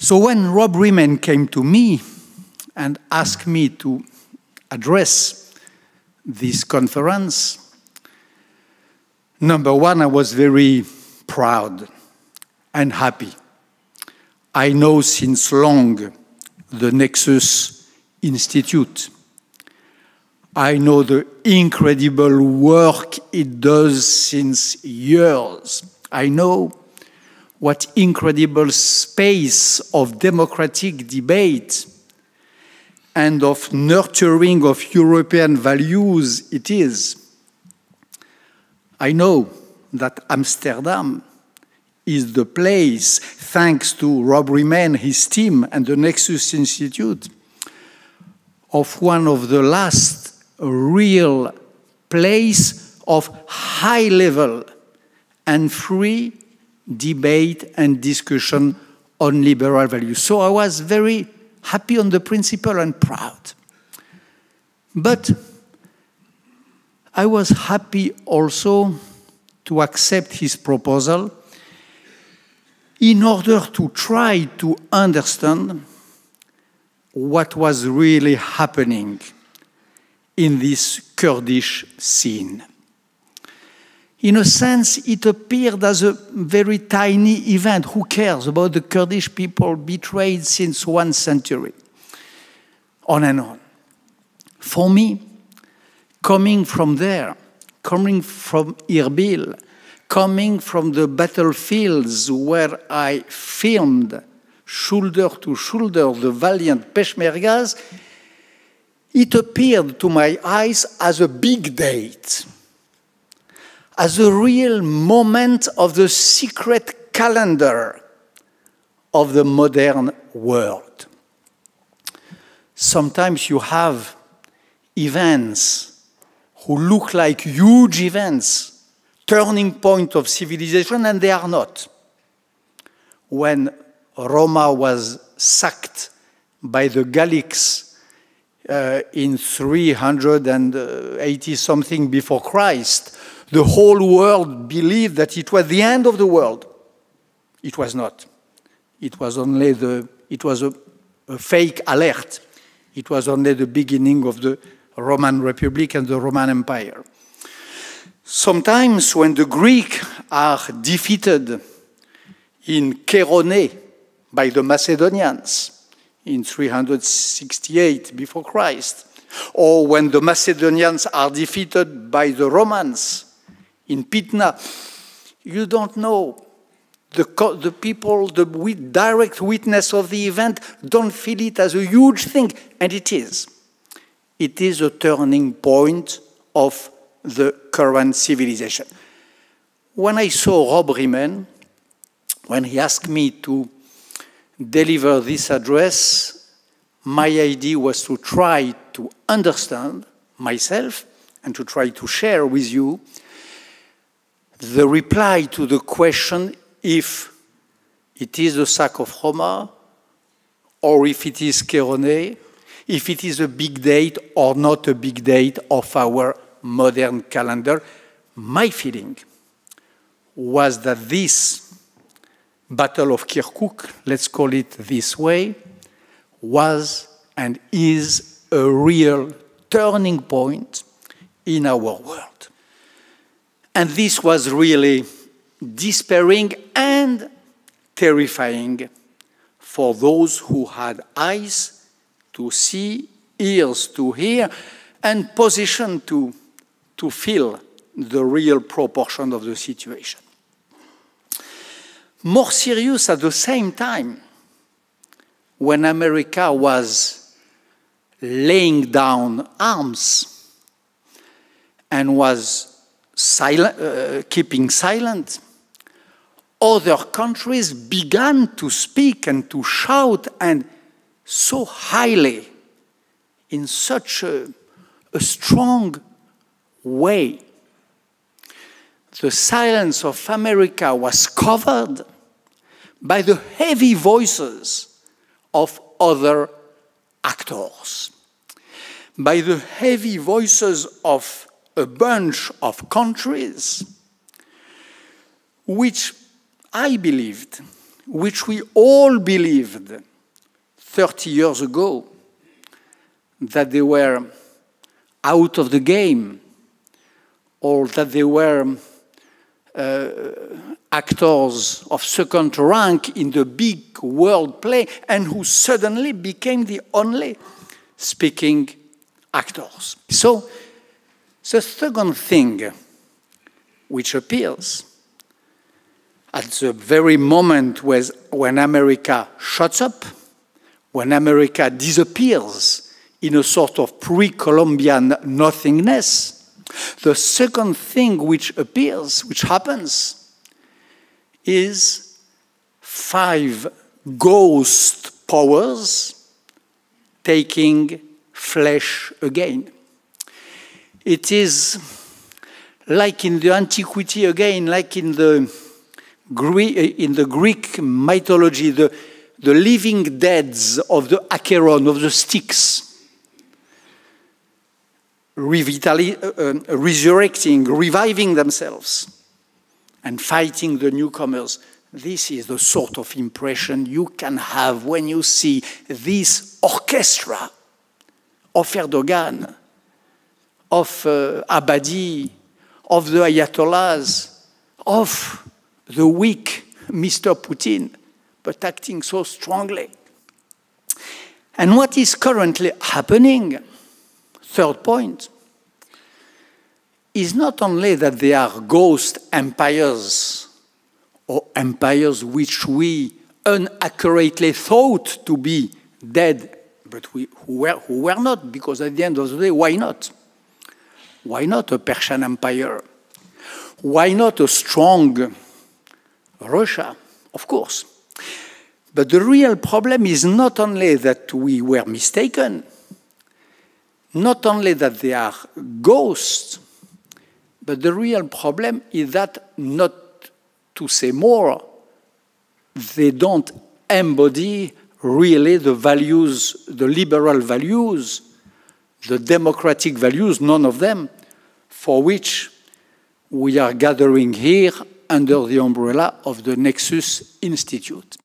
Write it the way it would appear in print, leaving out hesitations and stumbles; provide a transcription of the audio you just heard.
So when Rob Riemann came to me and asked me to address this conference, number one, I was very proud and happy. I know since long the Nexus Institute. I know the incredible work it does since years. I know what incredible space of democratic debate and of nurturing of European values it is. I know that Amsterdam is the place, thanks to Rob Riemann, his team, and the Nexus Institute, of one of the last real place of high level and free debate and discussion on liberal values. So I was very happy on the principle and proud. But I was happy also to accept his proposal in order to try to understand what was really happening in this Kurdish scene. In a sense, it appeared as a very tiny event. Who cares about the Kurdish people betrayed since 1 century? On and on. For me, coming from there, coming from Erbil, coming from the battlefields where I filmed shoulder to shoulder the valiant Peshmergas, it appeared to my eyes as a big date, as a real moment of the secret calendar of the modern world. Sometimes you have events who look like huge events, turning point of civilization, and they are not. When Roma was sacked by the Gallics in 380-something before Christ, the whole world believed that it was the end of the world. It was not. It was only a fake alert. It was only the beginning of the Roman Republic and the Roman Empire. Sometimes when the Greeks are defeated in Chaeronea by the Macedonians in 368 before Christ, or when the Macedonians are defeated by the Romans in Pydna, you don't know. The people, the direct witness of the event, don't feel it as a huge thing, and it is. It is a turning point of the current civilization. When I saw Rob Riemann, when he asked me to deliver this address, my idea was to try to understand myself and to try to share with you the reply to the question if it is the sack of Roma or if it is Chaeronea, if it is a big date or not a big date of our modern calendar. My feeling was that this Battle of Kirkuk, let's call it this way, was and is a real turning point in our world. And this was really despairing and terrifying for those who had eyes to see, ears to hear, and position to feel the real proportion of the situation. More serious at the same time, when America was laying down arms and was keeping silent, other countries began to speak and to shout, and so highly, in such a strong way. The silence of America was covered by the heavy voices of other actors, by the heavy voices of a bunch of countries which I believed which we all believed 30 years ago, that they were out of the game, or that they were actors of second rank in the big world play, and who suddenly became the only speaking actors. So, the second thing which appears at the very moment when America shuts up, when America disappears in a sort of pre-Columbian nothingness, the second thing which appears, which happens, is 5 ghost powers taking flesh again. It is like in the antiquity again, like in the Greek mythology, the living deads of the Acheron, of the Styx, resurrecting, reviving themselves, and fighting the newcomers. This is the sort of impression you can have when you see this orchestra of Erdogan, of Abadi, of the Ayatollahs, of the weak Mr. Putin, but acting so strongly. And what is currently happening, third point, is not only that they are ghost empires, or empires which we unaccurately thought to be dead, but who were not, because at the end of the day, why not? Why not a Persian empire? Why not a strong Russia? Of course. But the real problem is not only that we were mistaken, not only that they are ghosts, but the real problem is that, not to say more, they don't embody really the values, the liberal values, the democratic values, none of them, for which we are gathering here under the umbrella of the Nexus Institute.